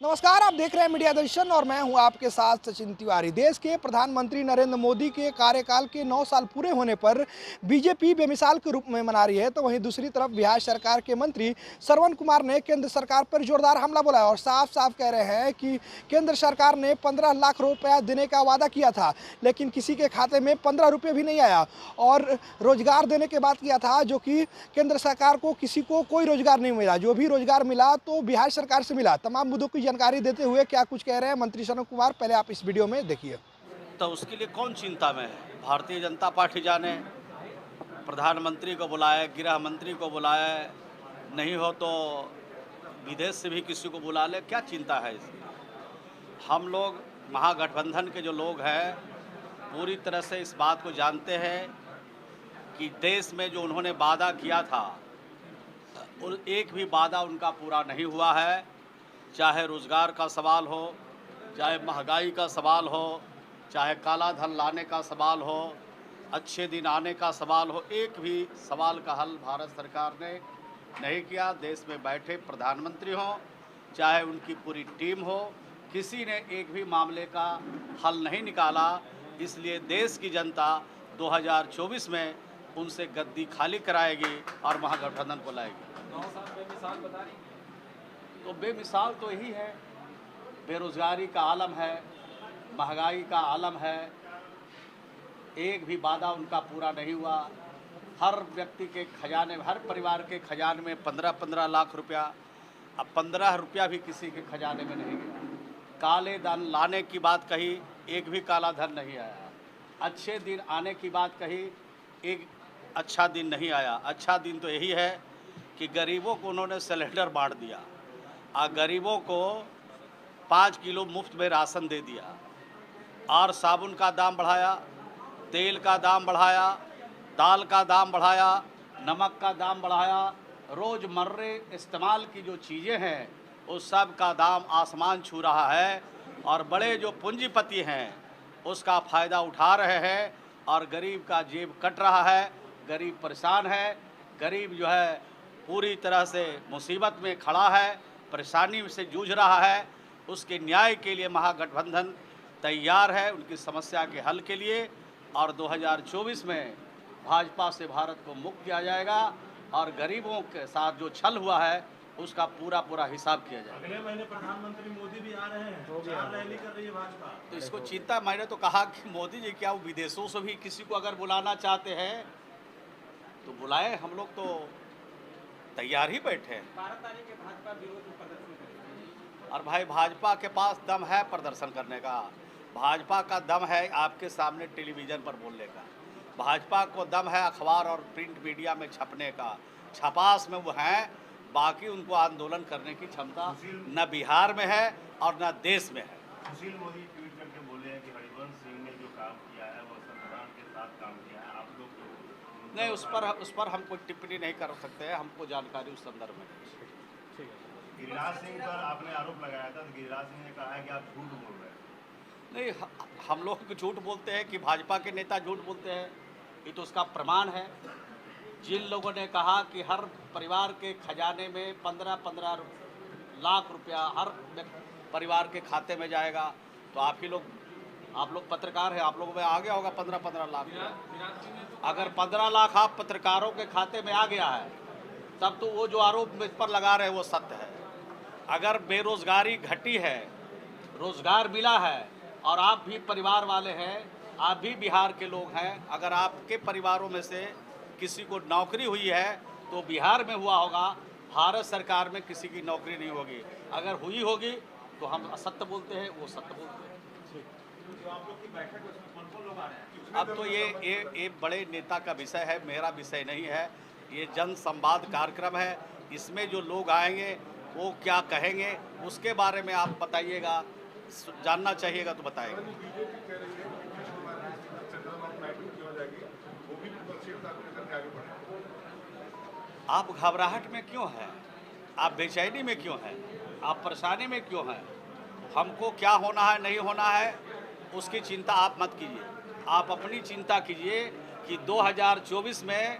नमस्कार, आप देख रहे हैं मीडिया दर्शन और मैं हूं आपके साथ सचिन तिवारी। देश के प्रधानमंत्री नरेंद्र मोदी के कार्यकाल के 9 साल पूरे होने पर बीजेपी बेमिसाल के रूप में मना रही है, तो वहीं दूसरी तरफ बिहार सरकार के मंत्री श्रवण कुमार ने केंद्र सरकार पर जोरदार हमला बोला है और साफ साफ कह रहे हैं कि केंद्र सरकार ने 15 लाख रुपया देने का वादा किया था, लेकिन किसी के खाते में 15 रुपये भी नहीं आया और रोजगार देने की बात किया था, जो कि केंद्र सरकार को किसी को कोई रोजगार नहीं मिला। जो भी रोजगार मिला तो बिहार सरकार से मिला। तमाम मुद्दों की जानकारी देते हुए क्या कुछ कह रहे हैं मंत्री श्रवण कुमार, पहले आप इस वीडियो में देखिए। तो उसके लिए कौन चिंता में है? भारतीय जनता पार्टी जाने। प्रधानमंत्री को बुलाए, गृह मंत्री को बुलाए, नहीं हो तो विदेश से भी किसी को बुला ले, क्या चिंता है इसकी? हम लोग महागठबंधन के जो लोग हैं पूरी तरह से इस बात को जानते हैं कि देश में जो उन्होंने वादा किया था और एक भी वादा उनका पूरा नहीं हुआ है। चाहे रोज़गार का सवाल हो, चाहे महंगाई का सवाल हो, चाहे काला धन लाने का सवाल हो, अच्छे दिन आने का सवाल हो, एक भी सवाल का हल भारत सरकार ने नहीं किया। देश में बैठे प्रधानमंत्री हों, चाहे उनकी पूरी टीम हो, किसी ने एक भी मामले का हल नहीं निकाला। इसलिए देश की जनता 2024 में उनसे गद्दी खाली कराएगी और महागठबंधन को लाएगी। 9 साल बेमिसाल बता रही। तो बेमिसाल तो यही है, बेरोजगारी का आलम है, महंगाई का आलम है, एक भी वादा उनका पूरा नहीं हुआ। हर व्यक्ति के खजाने में, हर परिवार के खजाने में 15-15 लाख रुपया, अब 15 रुपया भी किसी के खजाने में नहीं गया। काले धन लाने की बात कही, एक भी काला धन नहीं आया। अच्छे दिन आने की बात कही, एक अच्छा दिन नहीं आया। अच्छा दिन तो यही है कि गरीबों को उन्होंने सिलेंडर बांट दिया और गरीबों को 5 किलो मुफ्त में राशन दे दिया और साबुन का दाम बढ़ाया, तेल का दाम बढ़ाया, दाल का दाम बढ़ाया, नमक का दाम बढ़ाया। रोज़मर्रे इस्तेमाल की जो चीज़ें हैं उस सब का दाम आसमान छू रहा है और बड़े जो पूंजीपति हैं उसका फ़ायदा उठा रहे हैं और गरीब का जेब कट रहा है। गरीब परेशान है, गरीब जो है पूरी तरह से मुसीबत में खड़ा है, परेशानी से जूझ रहा है। उसके न्याय के लिए महागठबंधन तैयार है, उनकी समस्या के हल के लिए। और 2024 में भाजपा से भारत को मुक्त किया जाएगा और गरीबों के साथ जो छल हुआ है उसका पूरा हिसाब किया जाएगा। अगले महीने प्रधानमंत्री मोदी भी आ रहे हैं, 4 रैली कर रही है भाजपा। तो इसको चिंता, मैंने तो कहा कि मोदी जी क्या वो विदेशों से भी किसी को अगर बुलाना चाहते हैं तो बुलाए, हम लोग तो तैयार ही बैठे हैं। 12 तारीख के भाजपा विरोध में प्रदर्शन करेगी। और भाई भाजपा के पास दम है प्रदर्शन करने का, भाजपा का दम है आपके सामने टेलीविज़न पर बोलने का, भाजपा को दम है अखबार और प्रिंट मीडिया में छपने का, छपास में वो हैं। बाकी उनको आंदोलन करने की क्षमता न बिहार में है और न देश में है। सुशील मोदी ट्वीट करके बोले हैं कि हरिवंश सिंह ने जो काम किया है वो संविधान के साथ काम किया है। आप लोग तो नहीं, उस पर हम कोई टिप्पणी नहीं कर सकते हैं, हमको जानकारी उस संदर्भ में नहीं। गिरिराज सिंह पर आपने आरोप लगाया था, तो गिरिराज सिंह ने कहा है कि आप झूठ बोल रहे हैं। नहीं, हम लोग झूठ बोलते हैं कि भाजपा के नेता झूठ बोलते हैं, ये तो उसका प्रमाण है। जिन लोगों ने कहा कि हर परिवार के खजाने में 15-15 लाख रुपया हर परिवार के खाते में जाएगा, तो आप लोग पत्रकार हैं, आप लोगों में आ गया होगा 15-15 लाख। अगर 15 लाख आप पत्रकारों के खाते में आ गया है तब तो वो जो आरोप इस पर लगा रहे हैं वो सत्य है। अगर बेरोजगारी घटी है, रोजगार मिला है और आप भी परिवार वाले हैं, आप भी बिहार के लोग हैं, अगर आपके परिवारों में से किसी को नौकरी हुई है तो बिहार में हुआ होगा, भारत सरकार में किसी की नौकरी नहीं होगी। अगर हुई होगी तो हम असत्य बोलते हैं, वो सत्य बोलते हैं। जो आप लोग की बैठक है उसमें कौन-कौन लोग आ रहे हैं? अब तो ये बड़े नेता का विषय है, मेरा विषय नहीं है। ये जन संवाद कार्यक्रम है, इसमें जो लोग आएंगे वो क्या कहेंगे उसके बारे में आप बताइएगा, जानना चाहिएगा तो बताएंगे। आप घबराहट में क्यों हैं? आप बेचैनी में क्यों हैं? आप परेशानी में क्यों हैं? हमको क्या होना है नहीं होना है उसकी चिंता आप मत कीजिए। आप अपनी चिंता कीजिए कि 2024 में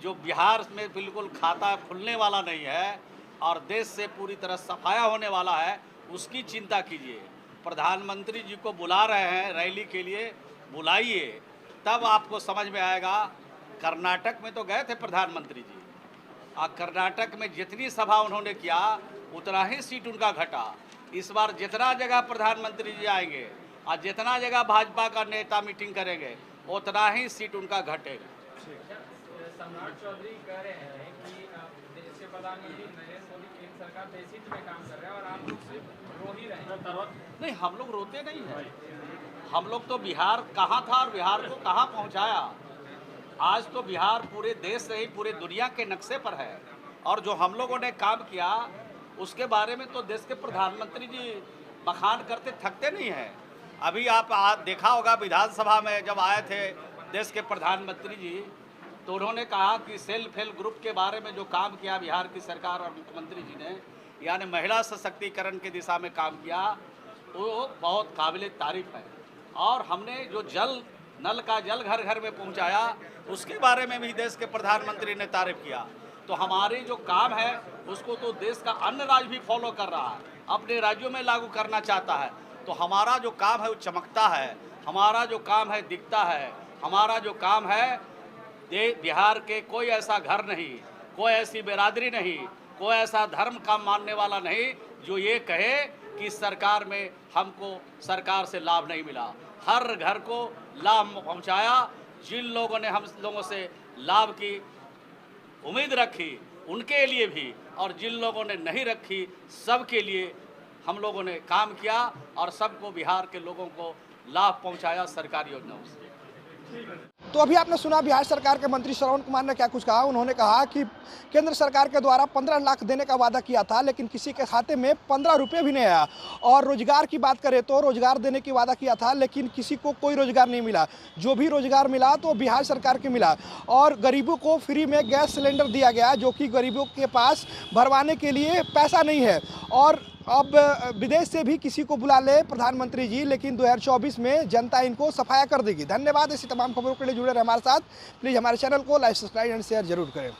जो बिहार में बिल्कुल खाता खुलने वाला नहीं है और देश से पूरी तरह सफाया होने वाला है, उसकी चिंता कीजिए। प्रधानमंत्री जी को बुला रहे हैं रैली के लिए, बुलाइए, तब आपको समझ में आएगा। कर्नाटक में तो गए थे प्रधानमंत्री जी, और कर्नाटक में जितनी सभा उन्होंने किया उतना ही सीट उनका घटा। इस बार जितना जगह प्रधानमंत्री जी आएंगे और जितना जगह भाजपा का नेता मीटिंग करेंगे उतना ही सीट उनका घटेगा। सम्राट चौधरी कह रहे हैं कि देश के प्रधानमंत्री नरेंद्र मोदी केंद्र सरकार देश हित में काम कर रहे हैं और आप लोग सिर्फ रो ही रहे हैं। नहीं, हम लोग रोते नहीं हैं। हम लोग तो बिहार कहाँ था और बिहार को कहाँ पहुँचाया। आज तो बिहार पूरे देश से ही पूरे दुनिया के नक्शे पर है, और जो हम लोगों ने काम किया उसके बारे में तो देश के प्रधानमंत्री जी बखान करते थकते नहीं हैं। अभी आप देखा होगा विधानसभा में जब आए थे देश के प्रधानमंत्री जी, तो उन्होंने कहा कि सेल्फ हेल्प ग्रुप के बारे में जो काम किया बिहार की सरकार और मुख्यमंत्री जी ने, यानी महिला सशक्तिकरण की दिशा में काम किया, वो बहुत काबिल तारीफ है। और हमने जो जल नल का जल घर घर में पहुंचाया उसके बारे में भी देश के प्रधानमंत्री ने तारीफ किया। तो हमारे जो काम है उसको तो देश का अन्य राज्य भी फॉलो कर रहा है, अपने राज्यों में लागू करना चाहता है। तो हमारा जो काम है वो चमकता है, हमारा जो काम है दिखता है। हमारा जो काम है, बिहार के कोई ऐसा घर नहीं, कोई ऐसी बिरादरी नहीं, कोई ऐसा धर्म का मानने वाला नहीं जो ये कहे कि सरकार में हमको सरकार से लाभ नहीं मिला। हर घर को लाभ पहुंचाया। जिन लोगों ने हम लोगों से लाभ की उम्मीद रखी उनके लिए भी, और जिन लोगों ने नहीं रखी सबके लिए हम लोगों ने काम किया और सबको बिहार के लोगों को लाभ पहुंचाया सरकारी योजनाओं से। तो अभी आपने सुना बिहार सरकार के मंत्री श्रवण कुमार ने क्या कुछ कहा। उन्होंने कहा कि केंद्र सरकार के द्वारा 15 लाख देने का वादा किया था, लेकिन किसी के खाते में 15 रुपये भी नहीं आया। और रोजगार की बात करें तो रोजगार देने की वादा किया था, लेकिन किसी को कोई रोजगार नहीं मिला। जो भी रोजगार मिला तो बिहार सरकार के मिला। और गरीबों को फ्री में गैस सिलेंडर दिया गया, जो कि गरीबों के पास भरवाने के लिए पैसा नहीं है। और अब विदेश से भी किसी को बुला ले प्रधानमंत्री जी, लेकिन 2024 में जनता इनको सफाया कर देगी। धन्यवाद। ऐसी तमाम खबरों के लिए जुड़े रहे हमारे साथ। प्लीज़ हमारे चैनल को लाइक, सब्सक्राइब एंड शेयर जरूर करें।